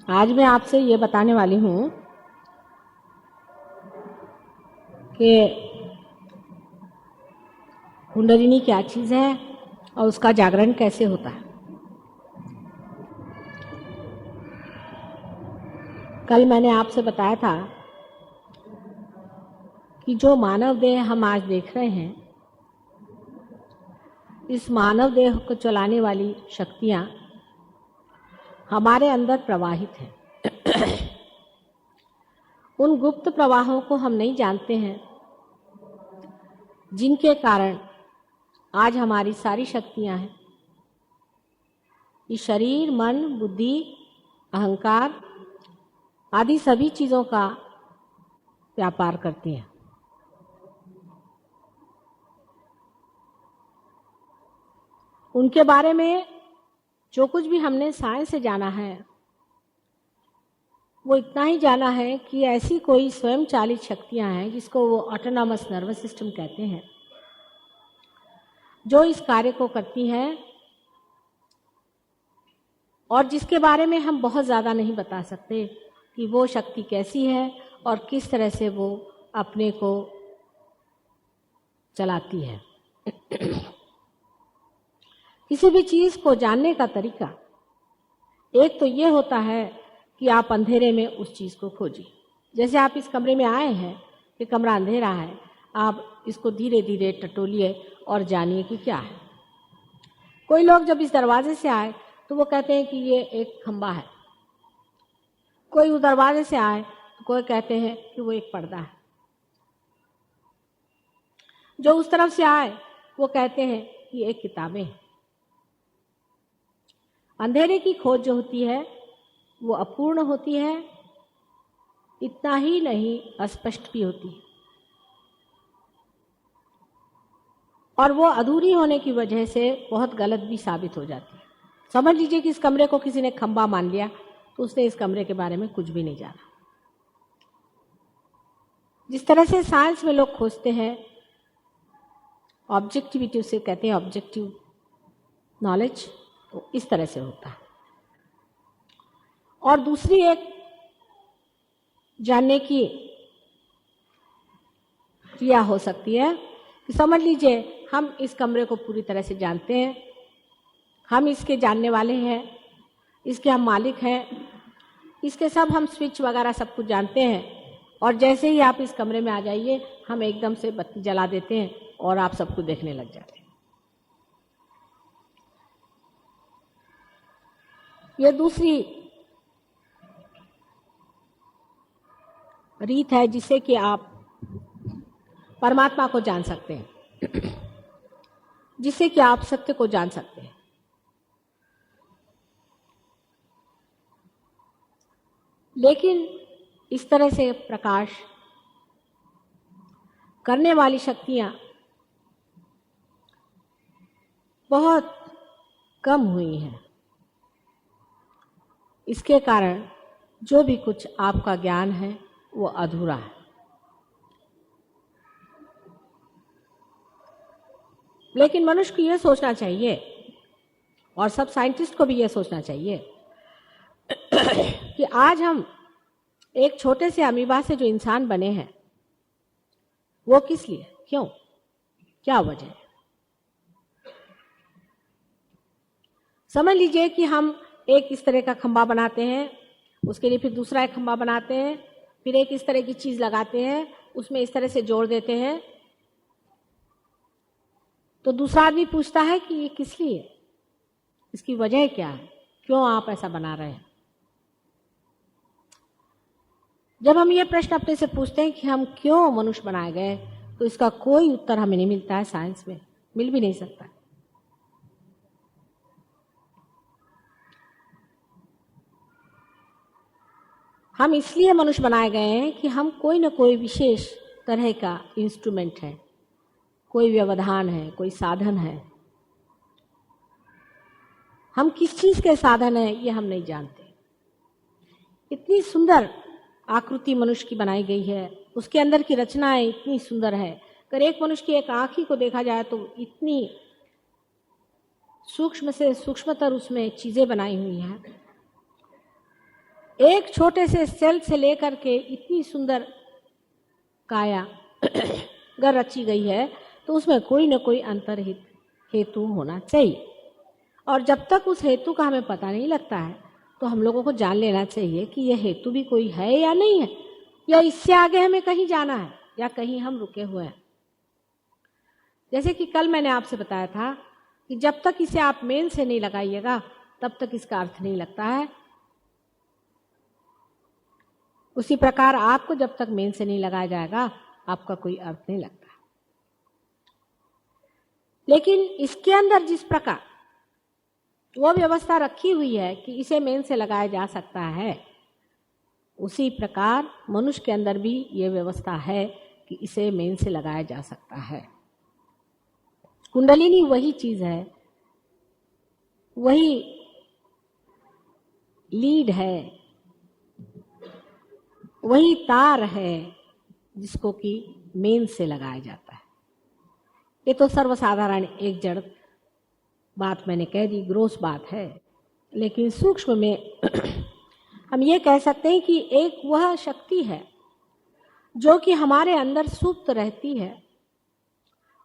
आज मैं आपसे ये बताने वाली हूँ कि कुंडलिनी क्या चीज़ है और उसका जागरण कैसे होता है। कल मैंने आपसे बताया था कि जो मानव देह हम आज देख रहे हैं, इस मानव देह को चलाने वाली शक्तियाँ हमारे अंदर प्रवाहित हैं। उन गुप्त प्रवाहों को हम नहीं जानते हैं, जिनके कारण आज हमारी सारी शक्तियाँ हैं, ये शरीर, मन, बुद्धि, अहंकार आदि सभी चीज़ों का व्यापार करती हैं। उनके बारे में जो कुछ भी हमने साइंस से जाना है, वो इतना ही जाना है कि ऐसी कोई स्वयं चालित शक्तियां हैं, जिसको वो ऑटोनॉमस नर्वस सिस्टम कहते हैं, जो इस कार्य को करती हैं और जिसके बारे में हम बहुत ज़्यादा नहीं बता सकते कि वो शक्ति कैसी है और किस तरह से वो अपने को चलाती है। किसी भी चीज़ को जानने का तरीका एक तो ये होता है कि आप अंधेरे में उस चीज़ को खोजिए। जैसे आप इस कमरे में आए हैं, ये कमरा अंधेरा है, आप इसको धीरे धीरे टटोलिए और जानिए कि क्या है। कोई लोग जब इस दरवाजे से आए तो वो कहते हैं कि ये एक खंबा है, कोई उस दरवाजे से आए तो कोई कहते हैं कि वो एक पर्दा है, जो उस तरफ से आए वो कहते हैं कि एक किताबें हैं। अंधेरे की खोज जो होती है वो अपूर्ण होती है, इतना ही नहीं अस्पष्ट भी होती है, और वो अधूरी होने की वजह से बहुत गलत भी साबित हो जाती है। समझ लीजिए कि इस कमरे को किसी ने खंबा मान लिया तो उसने इस कमरे के बारे में कुछ भी नहीं जाना। जिस तरह से साइंस में लोग खोजते हैं, ऑब्जेक्टिविटी उसे कहते हैं, ऑब्जेक्टिव नॉलेज, तो इस तरह से होता है। और दूसरी एक जानने की क्रिया हो सकती है कि समझ लीजिए हम इस कमरे को पूरी तरह से जानते हैं, हम इसके जानने वाले हैं, इसके हम मालिक हैं, इसके सब हम स्विच वगैरह सब कुछ जानते हैं, और जैसे ही आप इस कमरे में आ जाइए हम एकदम से बत्ती जला देते हैं और आप सब कुछ देखने लग जाते हैं। ये दूसरी रीत है जिससे कि आप परमात्मा को जान सकते हैं, जिससे कि आप सत्य को जान सकते हैं। लेकिन इस तरह से प्रकाश करने वाली शक्तियां बहुत कम हुई हैं। इसके कारण जो भी कुछ आपका ज्ञान है वो अधूरा है। लेकिन मनुष्य को यह सोचना चाहिए, और सब साइंटिस्ट को भी यह सोचना चाहिए, कि आज हम एक छोटे से अमीबा से जो इंसान बने हैं, वो किस लिए, क्यों, क्या वजह है। समझ लीजिए कि हम एक इस तरह का खंबा बनाते हैं, उसके लिए फिर दूसरा एक खंबा बनाते हैं, फिर एक इस तरह की चीज लगाते हैं, उसमें इस तरह से जोड़ देते हैं, तो दूसरा आदमी पूछता है कि ये किस लिए, इसकी वजह क्या है, क्यों आप ऐसा बना रहे हैं। जब हम ये प्रश्न अपने से पूछते हैं कि हम क्यों मनुष्य बनाए गए, तो इसका कोई उत्तर हमें नहीं मिलता है, साइंस में मिल भी नहीं सकता। हम इसलिए मनुष्य बनाए गए हैं कि हम कोई न कोई विशेष तरह का इंस्ट्रूमेंट है, कोई व्यवधान है, कोई साधन है। हम किस चीज के साधन है ये हम नहीं जानते। इतनी सुंदर आकृति मनुष्य की बनाई गई है, उसके अंदर की रचनाएं इतनी सुंदर है। अगर एक मनुष्य की एक आँख ही को देखा जाए तो इतनी सूक्ष्म से सूक्ष्मतर उसमें चीजें बनाई हुई हैं एक छोटे से सेल से लेकर के इतनी सुंदर काया अगर रची गई है तो उसमें कोई न कोई अंतर्हित हेतु होना चाहिए। और जब तक उस हेतु का हमें पता नहीं लगता है तो हम लोगों को जान लेना चाहिए कि यह हेतु भी कोई है या नहीं है, या इससे आगे हमें कहीं जाना है, या कहीं हम रुके हुए हैं। जैसे कि कल मैंने आपसे बताया था कि जब तक इसे आप मेन से नहीं लगाइएगा तब तक इसका अर्थ नहीं लगता है। उसी प्रकार आपको जब तक मेन से नहीं लगाया जाएगा आपका कोई अर्थ नहीं लगता। लेकिन इसके अंदर जिस प्रकार वो व्यवस्था रखी हुई है कि इसे मेन से लगाया जा सकता है, उसी प्रकार मनुष्य के अंदर भी ये व्यवस्था है कि इसे मेन से लगाया जा सकता है। कुंडलिनी वही चीज है, वही लीड है, वही तार है जिसको कि मेन से लगाया जाता है। ये तो सर्वसाधारण एक जड़ बात मैंने कह दी, ग्रोस बात है। लेकिन सूक्ष्म में हम ये कह सकते हैं कि एक वह शक्ति है जो कि हमारे अंदर सुप्त रहती है,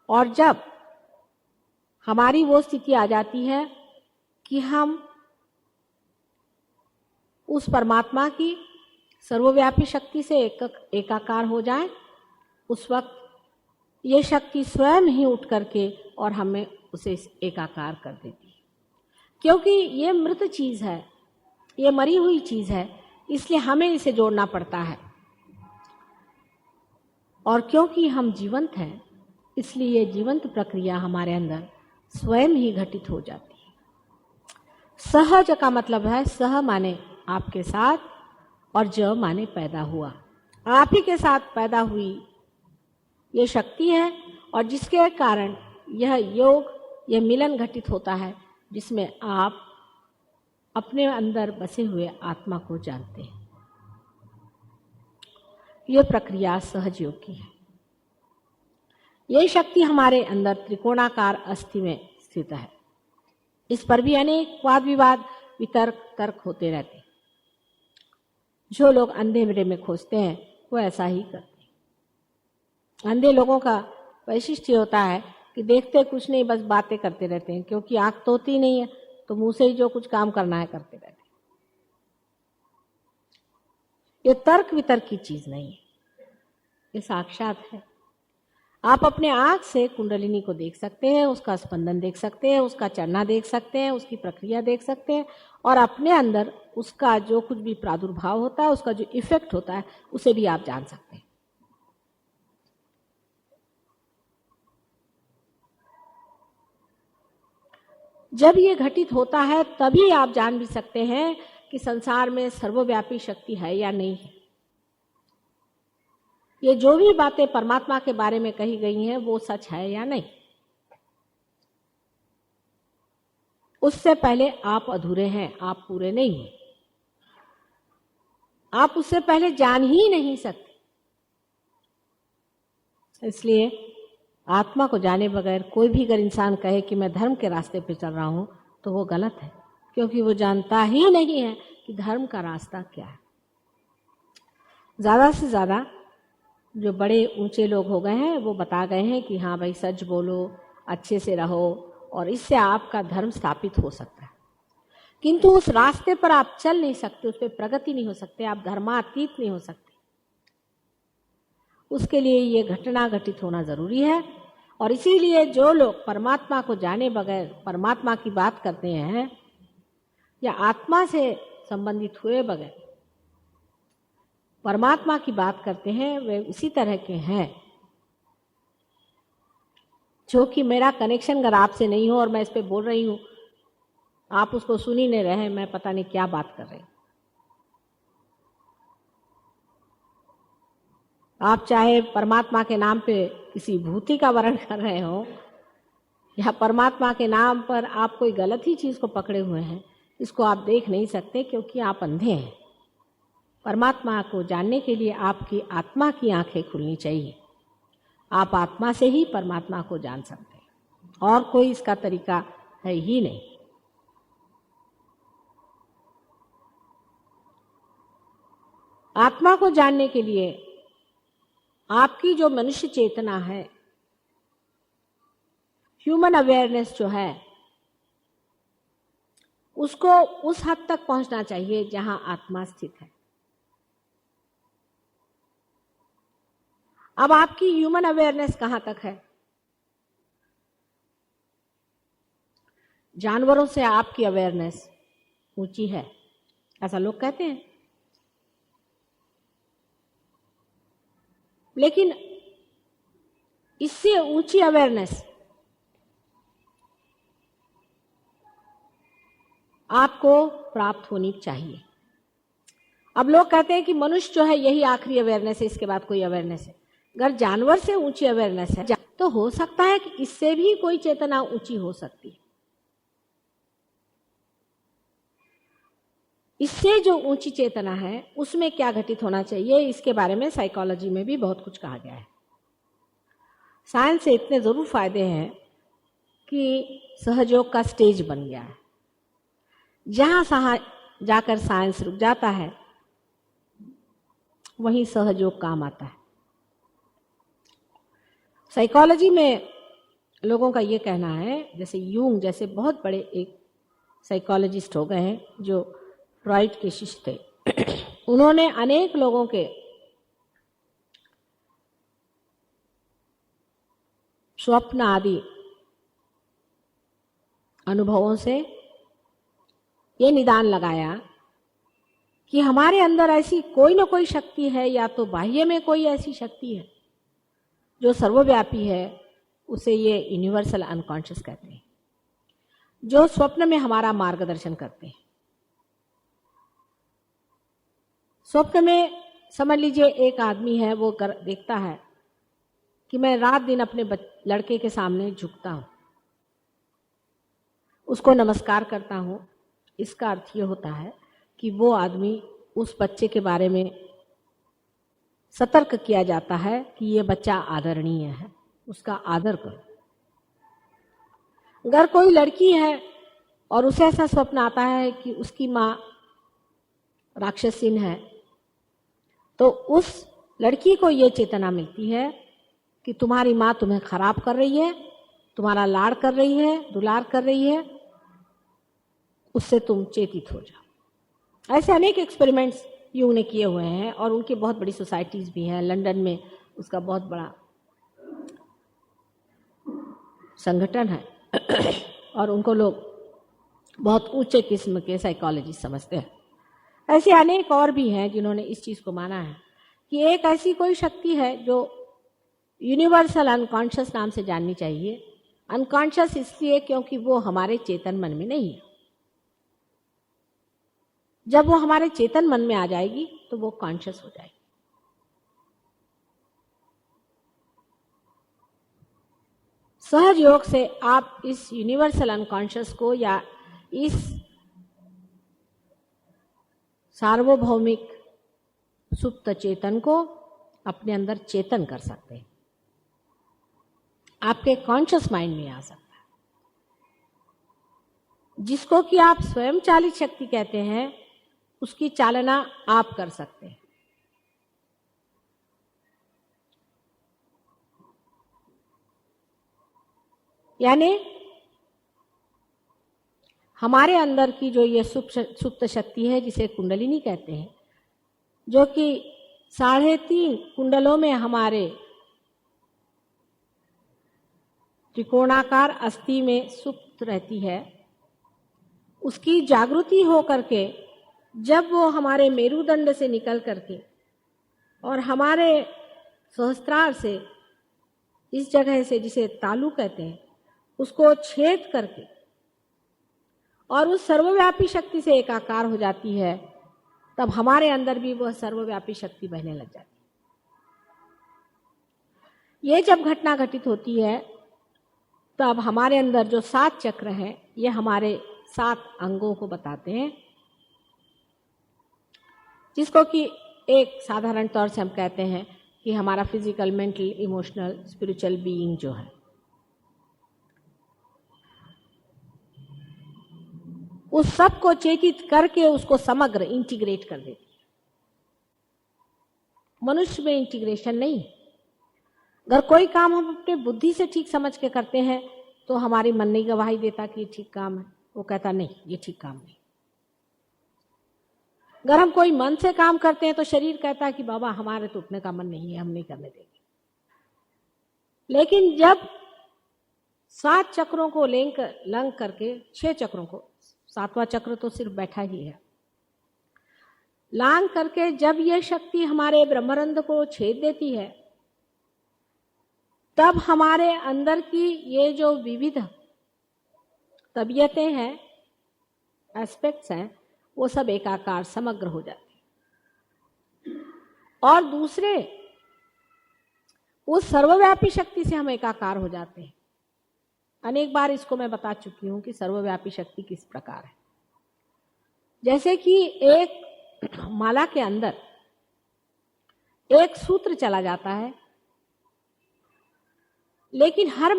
और जब हमारी वो स्थिति आ जाती है कि हम उस परमात्मा की सर्वव्यापी शक्ति से एकाकार हो जाएं, उस वक्त ये शक्ति स्वयं ही उठ करके और हमें उसे एकाकार कर देती है। क्योंकि ये मृत चीज है, ये मरी हुई चीज है, इसलिए हमें इसे जोड़ना पड़ता है। और क्योंकि हम जीवंत हैं, इसलिए ये जीवंत प्रक्रिया हमारे अंदर स्वयं ही घटित हो जाती है। सहज का मतलब है सह माने आपके साथ, और ज माने पैदा हुआ। आप ही के साथ पैदा हुई ये शक्ति है, और जिसके कारण यह योग, यह मिलन घटित होता है, जिसमें आप अपने अंदर बसे हुए आत्मा को जानते हैं। यह प्रक्रिया सहज योग की है। यह शक्ति हमारे अंदर त्रिकोणाकार अस्थि में स्थित है। इस पर भी अनेक वाद विवाद, वितर्क, तर्क होते रहते हैं। जो लोग अंधेरे में खोजते हैं वो ऐसा ही करते हैं। अंधे लोगों का वैशिष्ट्य होता है कि देखते कुछ नहीं, बस बातें करते रहते हैं, क्योंकि आंख तो होती नहीं है, तो मुंह से ही जो कुछ काम करना है करते रहते हैं। ये तर्क वितर्क की चीज नहीं है, ये साक्षात है। आप अपने आंख से कुंडलिनी को देख सकते हैं, उसका स्पंदन देख सकते हैं, उसका चलना देख सकते हैं, उसकी प्रक्रिया देख सकते हैं, और अपने अंदर उसका जो कुछ भी प्रादुर्भाव होता है, उसका जो इफेक्ट होता है, उसे भी आप जान सकते हैं। जब ये घटित होता है तभी आप जान भी सकते हैं कि संसार में सर्वव्यापी शक्ति है या नहीं है। ये जो भी बातें परमात्मा के बारे में कही गई हैं वो सच है या नहीं। उससे पहले आप अधूरे हैं, आप पूरे नहीं हैं। आप उससे पहले जान ही नहीं सकते। इसलिए आत्मा को जाने बगैर कोई भी अगर इंसान कहे कि मैं धर्म के रास्ते पे चल रहा हूं तो वो गलत है, क्योंकि वो जानता ही नहीं है कि धर्म का रास्ता क्या है। ज्यादा से ज्यादा जो बड़े ऊंचे लोग हो गए हैं वो बता गए हैं कि हाँ भाई सच बोलो, अच्छे से रहो, और इससे आपका धर्म स्थापित हो सकता है। किंतु उस रास्ते पर आप चल नहीं सकते, उस पर प्रगति नहीं हो सकते, आप धर्मातीत नहीं हो सकते। उसके लिए ये घटना घटित होना जरूरी है। और इसीलिए जो लोग परमात्मा को जाने बगैर परमात्मा की बात करते हैं, या आत्मा से संबंधित हुए बगैर परमात्मा की बात करते हैं, वे उसी तरह के हैं जो कि मेरा कनेक्शन अगर आपसे नहीं हो और मैं इस पे बोल रही हूं, आप उसको सुन ही नहीं रहे, मैं पता नहीं क्या बात कर रही हूं। आप चाहे परमात्मा के नाम पे किसी भूति का वर्ण कर रहे हो, या परमात्मा के नाम पर आप कोई गलत ही चीज को पकड़े हुए हैं, इसको आप देख नहीं सकते, क्योंकि आप अंधे हैं। परमात्मा को जानने के लिए आपकी आत्मा की आंखें खुलनी चाहिए। आप आत्मा से ही परमात्मा को जान सकते हैं, और कोई इसका तरीका है ही नहीं। आत्मा को जानने के लिए आपकी जो मनुष्य चेतना है, ह्यूमन अवेयरनेस जो है, उसको उस हद तक पहुंचना चाहिए जहां आत्मा स्थित है। अब आपकी ह्यूमन अवेयरनेस कहां तक है? जानवरों से आपकी अवेयरनेस ऊंची है, ऐसा लोग कहते हैं। लेकिन इससे ऊंची अवेयरनेस आपको प्राप्त होनी चाहिए। अब लोग कहते हैं कि मनुष्य जो है यही आखिरी अवेयरनेस है, इसके बाद कोई अवेयरनेस है। अगर जानवर से ऊंची अवेयरनेस है तो हो सकता है कि इससे भी कोई चेतना ऊंची हो सकती है। इससे जो ऊंची चेतना है उसमें क्या घटित होना चाहिए, इसके बारे में साइकोलॉजी में भी बहुत कुछ कहा गया है। साइंस से इतने जरूर फायदे हैं कि सहयोग का स्टेज बन गया है। जहां जाकर साइंस रुक जाता है वहीं सहयोग काम आता है। साइकोलॉजी में लोगों का ये कहना है, जैसे यूंग जैसे बहुत बड़े एक साइकोलॉजिस्ट हो गए हैं जो फ्रॉइड के शिष्य थे, उन्होंने अनेक लोगों के स्वप्न आदि अनुभवों से ये निदान लगाया कि हमारे अंदर ऐसी कोई ना कोई शक्ति है, या तो बाह्य में कोई ऐसी शक्ति है जो सर्वव्यापी है, उसे ये यूनिवर्सल अनकॉन्शियस कहते हैं, जो स्वप्न में हमारा मार्गदर्शन करते हैं। स्वप्न में समझ लीजिए एक आदमी है, वो देखता है कि मैं रात दिन अपने लड़के के सामने झुकता हूं, उसको नमस्कार करता हूं। इसका अर्थ ये होता है कि वो आदमी, उस बच्चे के बारे में सतर्क किया जाता है कि ये बच्चा आदरणीय है, उसका आदर करो। अगर कोई लड़की है और उसे ऐसा स्वप्न आता है कि उसकी माँ राक्षसीन है, तो उस लड़की को ये चेतना मिलती है कि तुम्हारी माँ तुम्हें खराब कर रही है, तुम्हारा लाड़ कर रही है, दुलार कर रही है, उससे तुम चेतित हो जाओ। ऐसे अनेक एक्सपेरिमेंट्स यूं ने किए हुए हैं और उनकी बहुत बड़ी सोसाइटीज भी हैं। लंदन में उसका बहुत बड़ा संगठन है और उनको लोग बहुत ऊंचे किस्म के साइकोलॉजिस्ट समझते हैं। ऐसे अनेक और भी हैं जिन्होंने इस चीज को माना है कि एक ऐसी कोई शक्ति है जो यूनिवर्सल अनकॉन्शियस नाम से जाननी चाहिए। अनकॉन्शियस इसलिए क्योंकि वो हमारे चेतन मन में नहीं है। जब वो हमारे चेतन मन में आ जाएगी तो वो कॉन्शियस हो जाएगी। सहज योग से आप इस यूनिवर्सल अनकॉन्शियस को या इस सार्वभौमिक सुप्त चेतन को अपने अंदर चेतन कर सकते हैं, आपके कॉन्शियस माइंड में आ सकता है, जिसको कि आप स्वयं चालित शक्ति कहते हैं। उसकी चालना आप कर सकते हैं। यानी हमारे अंदर की जो ये सुप्त शक्ति है, जिसे कुंडलिनी कहते हैं, जो कि 3.5 कुंडलों में हमारे त्रिकोणाकार अस्थि में सुप्त रहती है, उसकी जागृति हो करके जब वो हमारे मेरुदंड से निकल करके और हमारे सहस्त्रार से, इस जगह से जिसे तालु कहते हैं, उसको छेद करके और उस सर्वव्यापी शक्ति से एकाकार हो जाती है, तब हमारे अंदर भी वह सर्वव्यापी शक्ति बहने लग जाती है। ये जब घटना घटित होती है तब हमारे अंदर जो 7 चक्र हैं, ये हमारे 7 अंगों को बताते हैं, जिसको कि एक साधारण तौर से हम कहते हैं कि हमारा physical, mental, emotional, spiritual being जो है, उस सब को चेतित करके उसको समग्र इंटीग्रेट कर देती है। मनुष्य में इंटीग्रेशन नहीं। अगर कोई काम हम अपने बुद्धि से ठीक समझ के करते हैं तो हमारी मन नहीं गवाही देता कि ये ठीक काम है, वो कहता नहीं ये ठीक काम नहीं। अगर हम कोई मन से काम करते हैं तो शरीर कहता है कि बाबा हमारे तो उठने का मन नहीं है, हम नहीं करने देंगे। लेकिन जब 7 चक्रों को लंघ करके 6 चक्रों को, 7वां चक्र तो सिर्फ बैठा ही है, लांग करके जब यह शक्ति हमारे ब्रह्मरंध्र को छेद देती है, तब हमारे अंदर की ये जो विविध तबीयतें हैं, एस्पेक्ट्स हैं, वो सब एकाकार समग्र हो जाते हैं। और दूसरे उस सर्वव्यापी शक्ति से हम एकाकार हो जाते हैं। अनेक बार इसको मैं बता चुकी हूं कि सर्वव्यापी शक्ति किस प्रकार है। जैसे कि एक माला के अंदर एक सूत्र चला जाता है, लेकिन हर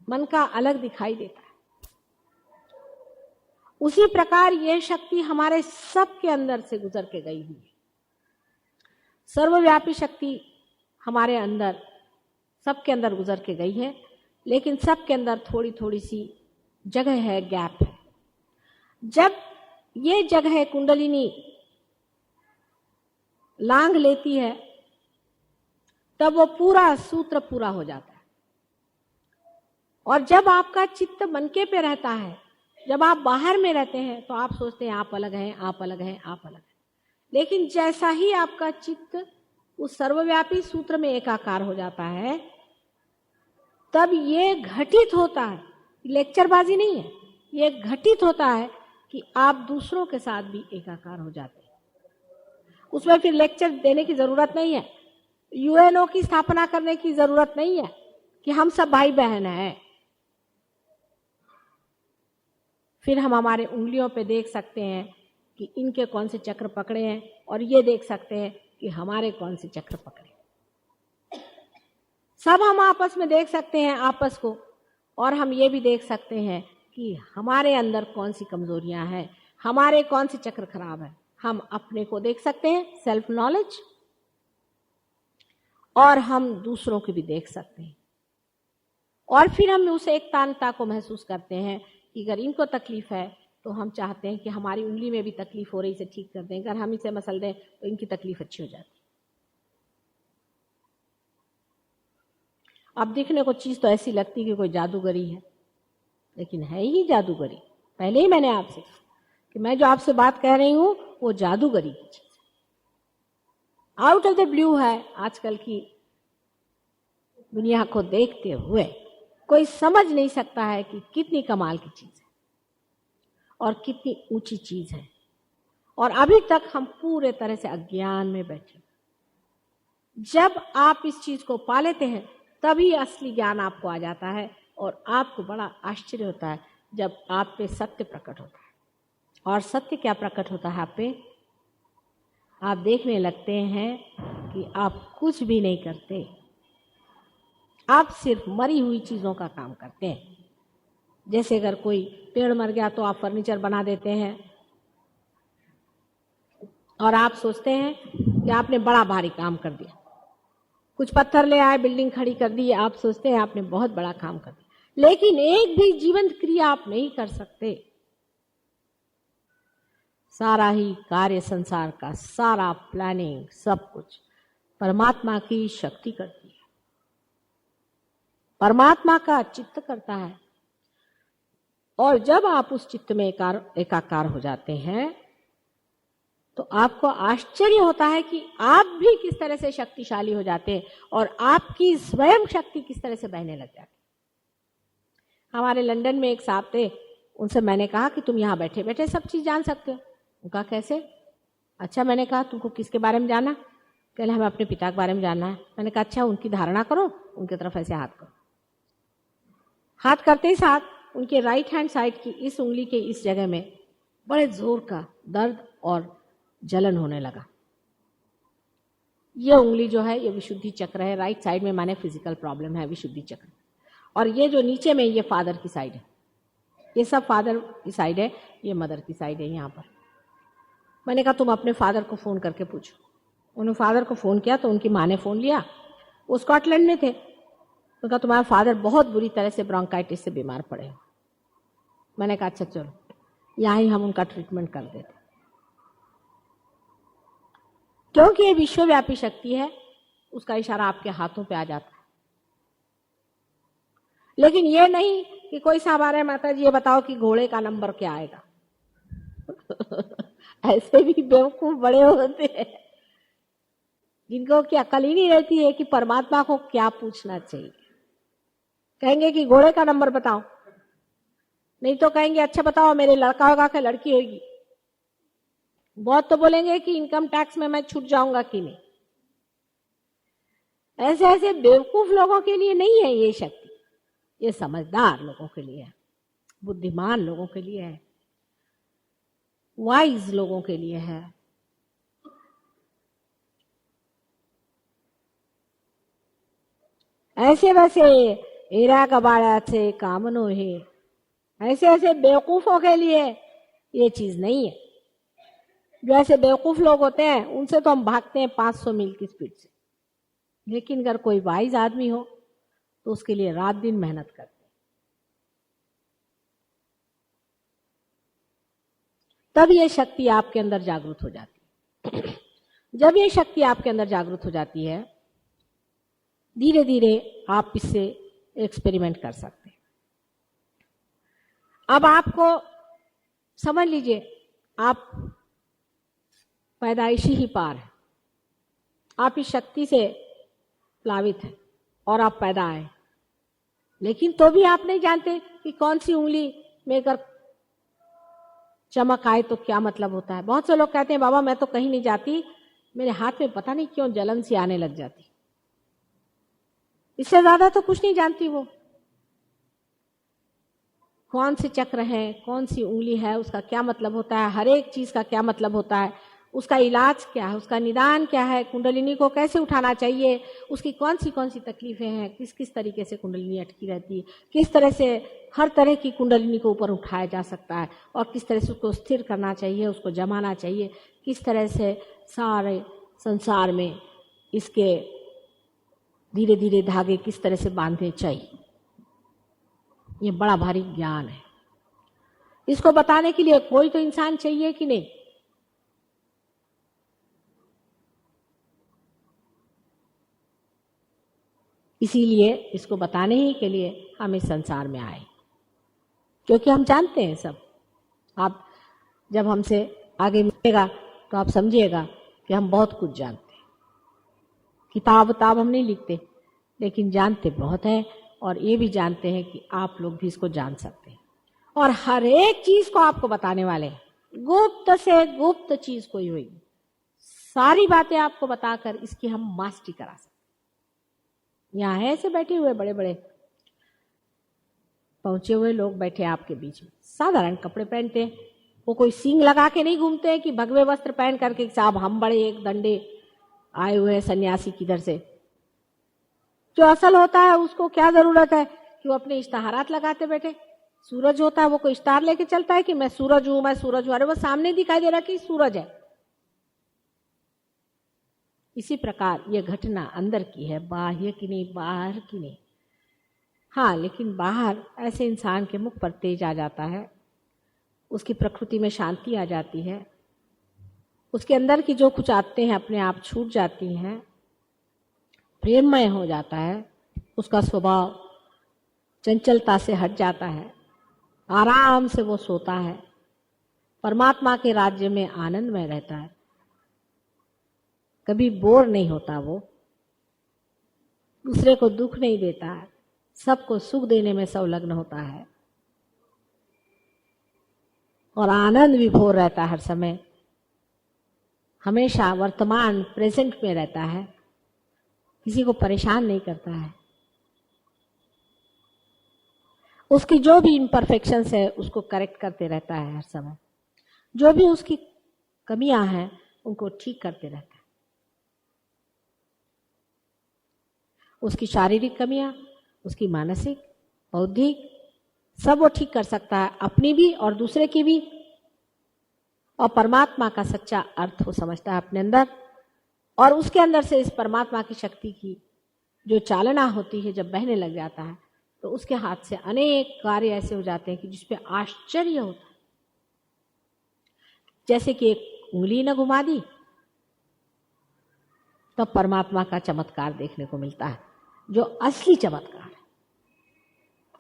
मन का अलग दिखाई देता है। उसी प्रकार यह शक्ति हमारे सबके अंदर से गुजर के गई हुई है। सर्वव्यापी शक्ति हमारे अंदर, सबके अंदर गुजर के गई है, लेकिन सबके अंदर थोड़ी थोड़ी सी जगह है, गैप है। जब ये जगह कुंडलिनी लांघ लेती है तब वो पूरा सूत्र पूरा हो जाता है। और जब आपका चित्त मनके पे रहता है, जब आप बाहर में रहते हैं तो आप सोचते हैं आप अलग हैं, आप अलग हैं, आप अलग हैं। लेकिन जैसा ही आपका चित्त उस सर्वव्यापी सूत्र में एकाकार हो जाता है, तब ये घटित होता है, लेक्चरबाजी नहीं है, ये घटित होता है कि आप दूसरों के साथ भी एकाकार हो जाते हैं। उसमें फिर लेक्चर देने की जरूरत नहीं है, यूएनओ की स्थापना करने की जरूरत नहीं है कि हम सब भाई बहन हैं। फिर हम हमारे उंगलियों पे देख सकते हैं कि इनके कौन से चक्र पकड़े हैं, और ये देख सकते हैं कि हमारे कौन से चक्र पकड़े। सब हम आपस में देख सकते हैं आपस को, और हम ये भी देख सकते हैं कि हमारे अंदर कौन सी कमजोरियां हैं, हमारे कौन से चक्र खराब है। हम अपने को देख सकते हैं, सेल्फ नॉलेज, और हम दूसरों को भी देख सकते हैं। और फिर हम उस एकतानता को महसूस करते हैं कि अगर इनको तकलीफ है तो हम चाहते हैं कि हमारी उंगली में भी तकलीफ हो रही, इसे ठीक कर दें। अगर हम इसे मसल दें तो इनकी तकलीफ अच्छी हो जाती। अब दिखने को चीज तो ऐसी लगती कि कोई जादूगरी है, लेकिन है ही जादूगरी। पहले ही मैंने आपसे कि मैं जो आपसे बात कह रही हूं वो जादूगरी की चीज है, आउट ऑफ द ब्लू है। आजकल की दुनिया को देखते हुए कोई समझ नहीं सकता है कि कितनी कमाल की चीज है और कितनी ऊंची चीज है, और अभी तक हम पूरे तरह से अज्ञान में बैठे। जब आप इस चीज को पा लेते हैं तभी असली ज्ञान आपको आ जाता है, और आपको बड़ा आश्चर्य होता है जब आप पे सत्य प्रकट होता है। और सत्य क्या प्रकट होता है आप पे? आप देखने लगते हैं कि आप कुछ भी नहीं करते, आप सिर्फ मरी हुई चीजों का काम करते हैं। जैसे अगर कोई पेड़ मर गया तो आप फर्नीचर बना देते हैं, और आप सोचते हैं कि आपने बड़ा भारी काम कर दिया। कुछ पत्थर ले आए, बिल्डिंग खड़ी कर दी, आप सोचते हैं आपने बहुत बड़ा काम कर दिया। लेकिन एक भी जीवंत क्रिया आप नहीं कर सकते। सारा ही कार्य, संसार का सारा प्लानिंग, सब कुछ परमात्मा की शक्ति करती है, परमात्मा का चित्त करता है। और जब आप उस चित्त में एकाकार हो जाते हैं तो आपको आश्चर्य होता है कि आप भी किस तरह से शक्तिशाली हो जाते हैं, और आपकी स्वयं शक्ति किस तरह से बहने लग जाती। हमारे लंदन में एक साहब थे, उनसे मैंने कहा कि तुम यहाँ बैठे बैठे सब चीज जान सकते हो। उनका कैसे? अच्छा, मैंने कहा तुमको किसके बारे में जानना? कहले हमें अपने पिता के बारे में जानना है। मैंने कहा अच्छा, उनकी धारणा करो, उनकी तरफ ऐसे हाथ करो। हाथ करते ही साथ उनके राइट हैंड साइड की इस उंगली के इस जगह में बड़े जोर का दर्द और जलन होने लगा। ये उंगली जो है ये विशुद्धि चक्र है, राइट साइड में माने फिजिकल प्रॉब्लम है, विशुद्धि चक्र। और ये जो नीचे में ये फादर की साइड है, ये सब फादर की साइड है, ये मदर की साइड है यहाँ पर। मैंने कहा तुम अपने फादर को फोन करके पूछो। उन्होंने फादर को फ़ोन किया तो उनकी माँ ने फ़ोन लिया, वो स्कॉटलैंड में थे। तो कहा तुम्हारा फादर बहुत बुरी तरह से ब्रोंकाइटिस से बीमार पड़े हो। मैंने कहा अच्छा चलो यहाँ ही हम उनका ट्रीटमेंट कर देते, क्योंकि ये विश्वव्यापी शक्ति है, उसका इशारा आपके हाथों पे आ जाता है। लेकिन ये नहीं कि कोई साहब आ रहे हैं, माता जी ये बताओ कि घोड़े का नंबर क्या आएगा। ऐसे भी बेवकूफ बड़े होते हैं जिनको की अकल ही नहीं रहती है कि परमात्मा को क्या पूछना चाहिए। कहेंगे कि घोड़े का नंबर बताओ, नहीं तो कहेंगे अच्छा बताओ मेरे लड़का होगा कि लड़की होगी। बहुत तो बोलेंगे कि इनकम टैक्स में मैं छूट जाऊंगा कि नहीं। ऐसे ऐसे बेवकूफ लोगों के लिए नहीं है ये शक्ति, ये समझदार लोगों के लिए है, बुद्धिमान लोगों के लिए है, वाइज लोगों के लिए है। ऐसे वैसे एरा कबाड़ा से कामनो है, ऐसे ऐसे बेवकूफों के लिए ये चीज नहीं है। जो ऐसे बेवकूफ लोग होते हैं उनसे तो हम भागते हैं 500 मील की स्पीड से, लेकिन अगर कोई वाइज आदमी हो तो उसके लिए रात दिन मेहनत करते हैं। तब ये शक्ति आपके अंदर जागृत हो जाती है। जब ये शक्ति आपके अंदर जागृत हो जाती है, धीरे धीरे आप इससे एक्सपेरिमेंट कर सकते हैं। अब आपको समझ लीजिए आप पैदाइशी ही पार है, आप इस शक्ति से प्लावित हैं और आप पैदा आए, लेकिन तो भी आप नहीं जानते कि कौन सी उंगली में अगर चमक आए तो क्या मतलब होता है। बहुत से लोग कहते हैं बाबा मैं तो कहीं नहीं जाती, मेरे हाथ में पता नहीं क्यों जलन सी आने लग जाती। इससे ज्यादा तो कुछ नहीं जानती वो। कौन से चक्र है, कौन सी उंगली है, उसका क्या मतलब होता है, हर एक चीज का क्या मतलब होता है, उसका इलाज क्या है, उसका निदान क्या है, कुंडलिनी को कैसे उठाना चाहिए, उसकी कौन सी तकलीफें हैं, किस किस तरीके से कुंडलिनी अटकी रहती है, किस तरह से हर तरह की कुंडलिनी को ऊपर उठाया जा सकता है और किस तरह से उसको स्थिर करना चाहिए, उसको जमाना चाहिए, किस तरह से सारे संसार में इसके धीरे धीरे धागे किस तरह से बांधने चाहिए। ये बड़ा भारी ज्ञान है। इसको बताने के लिए कोई तो इंसान चाहिए कि नहीं। इसीलिए इसको बताने ही के लिए हम इस संसार में आए, क्योंकि हम जानते हैं सब। आप जब हमसे आगे मिलेगा तो आप समझिएगा कि हम बहुत कुछ जानते हैं। किताब हम नहीं लिखते, लेकिन जानते बहुत है, और ये भी जानते हैं कि आप लोग भी इसको जान सकते हैं। और हर एक चीज को आपको बताने वाले हैं, गुप्त से गुप्त चीज कोई होगी, सारी बातें आपको बताकर इसकी हम मास्टरी करा सकते। यहाँ है ऐसे बैठे हुए बड़े बड़े पहुंचे हुए लोग बैठे आपके बीच में, साधारण कपड़े पहनते हैं, वो कोई सींग लगा के नहीं घूमते हैं कि भगवे वस्त्र पहन करके साहब हम बड़े एक दंडे आए हुए हैं सन्यासी किधर से। जो असल होता है उसको क्या जरूरत है कि वो अपने इश्तहारात लगाते बैठे। सूरज होता है वो कोई इश्तहार लेके चलता है कि मैं सूरज हूं, मैं सूरज हूं, अरे वो सामने दिखाई दे रहा कि सूरज है। इसी प्रकार ये घटना अंदर की है, बाह्य की नहीं, बाहर की नहीं। हाँ, लेकिन बाहर ऐसे इंसान के मुख पर तेज आ जाता है, उसकी प्रकृति में शांति आ जाती है, उसके अंदर की जो कुछ आते हैं अपने आप छूट जाती हैं, प्रेममय हो जाता है, उसका स्वभाव चंचलता से हट जाता है, आराम से वो सोता है, परमात्मा के राज्य में आनंद में रहता है, कभी बोर नहीं होता, वो दूसरे को दुख नहीं देता है, सबको सुख देने में संलग्न होता है और आनंद विभोर रहता है, हर समय हमेशा वर्तमान प्रेजेंट में रहता है, किसी को परेशान नहीं करता है। उसकी जो भी इम्परफेक्शंस है उसको करेक्ट करते रहता है, हर समय जो भी उसकी कमियां हैं उनको ठीक करते रहता है। उसकी शारीरिक कमियां, उसकी मानसिक, बौद्धिक, सब वो ठीक कर सकता है, अपनी भी और दूसरे की भी। और परमात्मा का सच्चा अर्थ वो समझता है अपने अंदर, और उसके अंदर से इस परमात्मा की शक्ति की जो चालना होती है, जब बहने लग जाता है तो उसके हाथ से अनेक कार्य ऐसे हो जाते हैं कि जिसपे आश्चर्य होता है। जैसे कि एक उंगली न घुमा दी तब परमात्मा का चमत्कार देखने को मिलता है, जो असली चमत्कार है।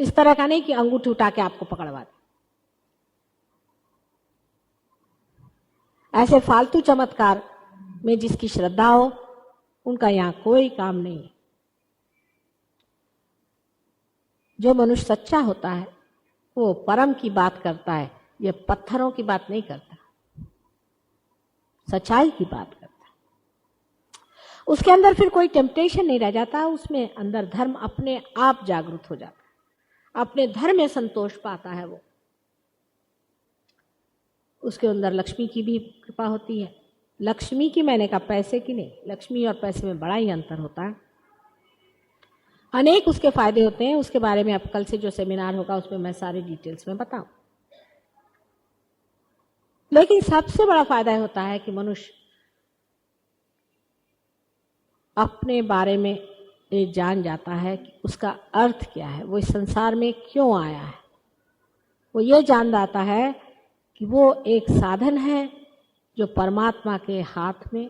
इस तरह का नहीं कि अंगूठी उठा के आपको पकड़वा दे। ऐसे फालतू चमत्कार में जिसकी श्रद्धा हो उनका यहां कोई काम नहीं है। जो मनुष्य सच्चा होता है वो परम की बात करता है, ये पत्थरों की बात नहीं करता, सच्चाई की बात करता है। उसके अंदर फिर कोई टेम्पटेशन नहीं रह जाता, उसमें अंदर धर्म अपने आप जागृत हो जाता है, अपने धर्म में संतोष पाता है वो। उसके अंदर लक्ष्मी की भी कृपा होती है। लक्ष्मी की मैंने कहा, पैसे की नहीं। लक्ष्मी और पैसे में बड़ा ही अंतर होता है। अनेक उसके फायदे होते हैं, उसके बारे में अब कल से जो सेमिनार होगा उसमें मैं सारे डिटेल्स में बताऊं। लेकिन सबसे बड़ा फायदा होता है कि मनुष्य अपने बारे में ये जान जाता है कि उसका अर्थ क्या है, वो इस संसार में क्यों आया है। वो ये जान जाता है कि वो एक साधन है जो परमात्मा के हाथ में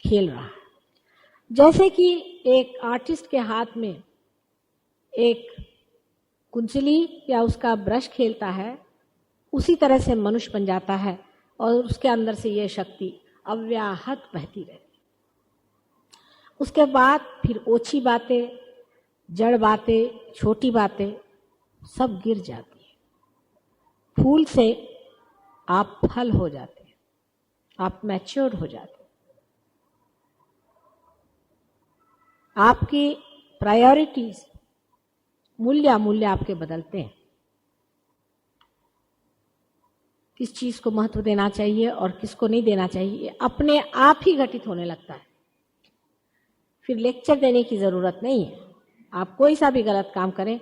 खेल रहा है। जैसे कि एक आर्टिस्ट के हाथ में एक कुंचली या उसका ब्रश खेलता है, उसी तरह से मनुष्य बन जाता है और उसके अंदर से ये शक्ति अव्याहत बहती रहती। उसके बाद फिर ओछी बातें, जड़ बातें, छोटी बातें सब गिर जाती है। फूल से आप फल हो जाते हैं, आप मैच्योर हो जाते हैं। आपकी प्रायोरिटीज, मूल्य आपके बदलते हैं। किस चीज को महत्व देना चाहिए और किसको नहीं देना चाहिए अपने आप ही घटित होने लगता है। फिर लेक्चर देने की जरूरत नहीं है। आप कोई सा भी गलत काम करें,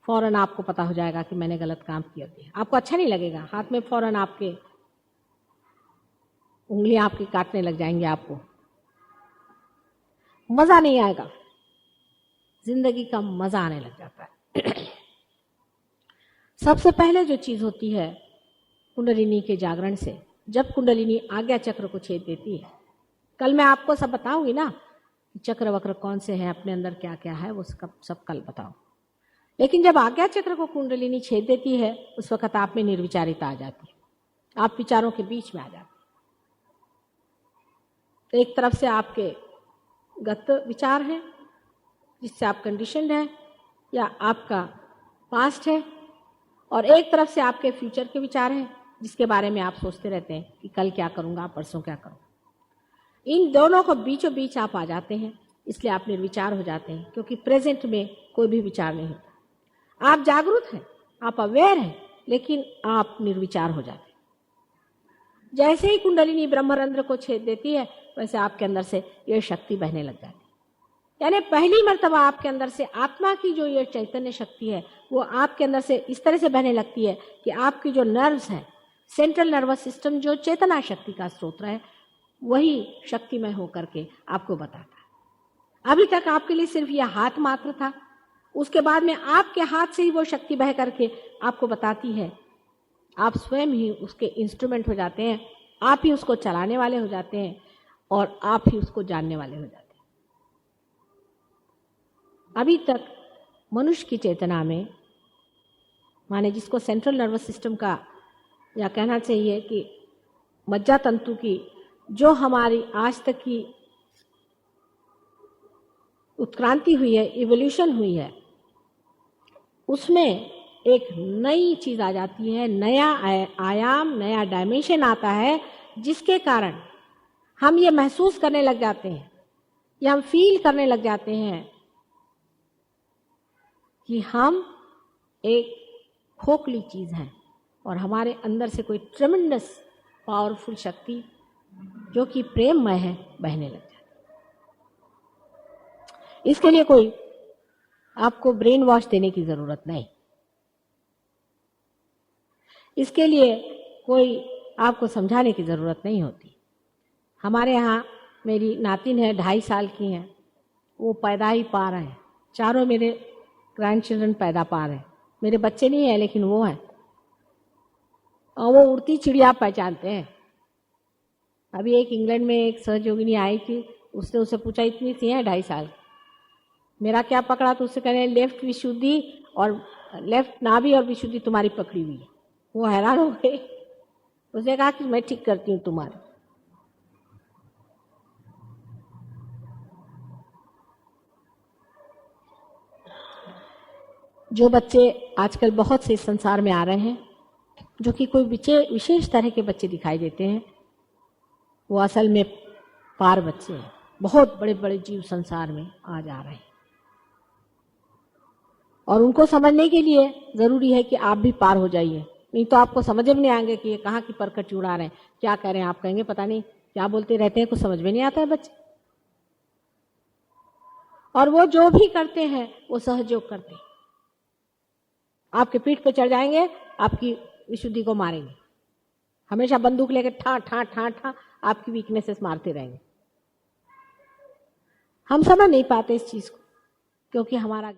फौरन आपको पता हो जाएगा कि मैंने गलत काम किया। आपको अच्छा नहीं लगेगा, हाथ में फौरन आपके उंगलियां आपकी काटने लग जाएंगे, आपको मजा नहीं आएगा, जिंदगी का मजा आने लग जाता है। सबसे पहले जो चीज होती है कुंडलिनी के जागरण से, जब कुंडलिनी आज्ञा चक्र को छेद देती है, कल मैं आपको सब बताऊंगी ना, चक्र वक्र कौन से हैं, अपने अंदर क्या क्या है, वो सब कल बताओ। लेकिन जब आज्ञा चक्र को कुंडलिनी छेद देती है, उस वक्त आप में निर्विचारिता आ जाती है, आप विचारों के बीच में आ जाते हैं। तो एक तरफ से आपके गत विचार हैं जिससे आप कंडीशनड हैं या आपका पास्ट है, और एक तरफ से आपके फ्यूचर के विचार हैं जिसके बारे में आप सोचते रहते हैं कि कल क्या करूंगा, परसों क्या करूंगा। इन दोनों को बीचों बीच आप आ जाते हैं, इसलिए आप निर्विचार हो जाते हैं, क्योंकि प्रेजेंट में कोई भी विचार नहीं होता। आप जागरूक हैं, आप अवेयर हैं, लेकिन आप निर्विचार हो जाते हैं। जैसे ही कुंडलिनी ब्रह्मरंध्र को छेद देती है, वैसे आपके अंदर से यह शक्ति बहने लग जाती है। यानी पहली मर्तबा आपके अंदर से आत्मा की जो ये चैतन्य शक्ति है वो आपके अंदर से इस तरह से बहने लगती है कि आपकी जो नर्व्स हैं, सेंट्रल नर्वस सिस्टम जो चेतना शक्ति का स्रोत है, वही शक्तिमय होकर के आपको बताता है। अभी तक आपके लिए सिर्फ यह हाथ मात्र था, उसके बाद में आपके हाथ से ही वो शक्ति बह करके आपको बताती है। आप स्वयं ही उसके इंस्ट्रूमेंट हो जाते हैं, आप ही उसको चलाने वाले हो जाते हैं और आप ही उसको जानने वाले हो जाते हैं। अभी तक मनुष्य की चेतना में, माने जिसको सेंट्रल नर्वस सिस्टम का, या कहना चाहिए कि मज्जा तंतु की जो हमारी आज तक की उत्क्रांति हुई है, इवोल्यूशन हुई है, उसमें एक नई चीज आ जाती है, नया आयाम, नया डायमेंशन आता है, जिसके कारण हम ये महसूस करने लग जाते हैं, या हम फील करने लग जाते हैं कि हम एक खोखली चीज हैं और हमारे अंदर से कोई ट्रेमेंडस पावरफुल शक्ति जो कि प्रेममय है बहने लग जाती है। इसके लिए कोई आपको ब्रेन वॉश देने की जरूरत नहीं, इसके लिए कोई आपको समझाने की जरूरत नहीं होती। हमारे यहाँ मेरी नातिन है 2.5 साल की हैं, वो पैदा ही पा रहे हैं। चारों मेरे ग्रैंड चिल्ड्रन पैदा पा रहे हैं। मेरे बच्चे नहीं हैं लेकिन वो हैं, और वो उड़ती चिड़िया पहचानते हैं। अभी एक इंग्लैंड में एक सहयोगिनी आई थी, उसने उससे पूछा इतनी सी है 2.5 साल, मेरा क्या पकड़ा, तो उससे कह रहे लेफ्ट विशुद्धि और लेफ्ट नाभि और विशुद्धि तुम्हारी पकड़ी हुई है। वो हैरान हो गए। उसने कहा कि मैं ठीक करती हूँ तुम्हारी। जो बच्चे आजकल बहुत से संसार में आ रहे हैं, जो कि कोई विशेष तरह के बच्चे दिखाई देते हैं, वो असल में पार बच्चे हैं। बहुत बड़े बड़े जीव संसार में आ जा रहे हैं, और उनको समझने के लिए जरूरी है कि आप भी पार हो जाइए। नहीं तो आपको समझ में नहीं आएंगे कि ये कहाँ की परकट उड़ा रहे हैं, क्या कह रहे हैं। आप कहेंगे पता नहीं क्या बोलते रहते हैं, कुछ समझ में नहीं आता है बच्चे। और वो जो भी करते हैं वो सहयोग करते हैं। आपके पीठ पे चढ़ जाएंगे, आपकी विशुद्धि को मारेंगे। हमेशा बंदूक लेकर ठा ठा ठा ठा आपकी वीकनेसेस मारते रहेंगे। हम समझ नहीं पाते इस चीज को, क्योंकि हमारा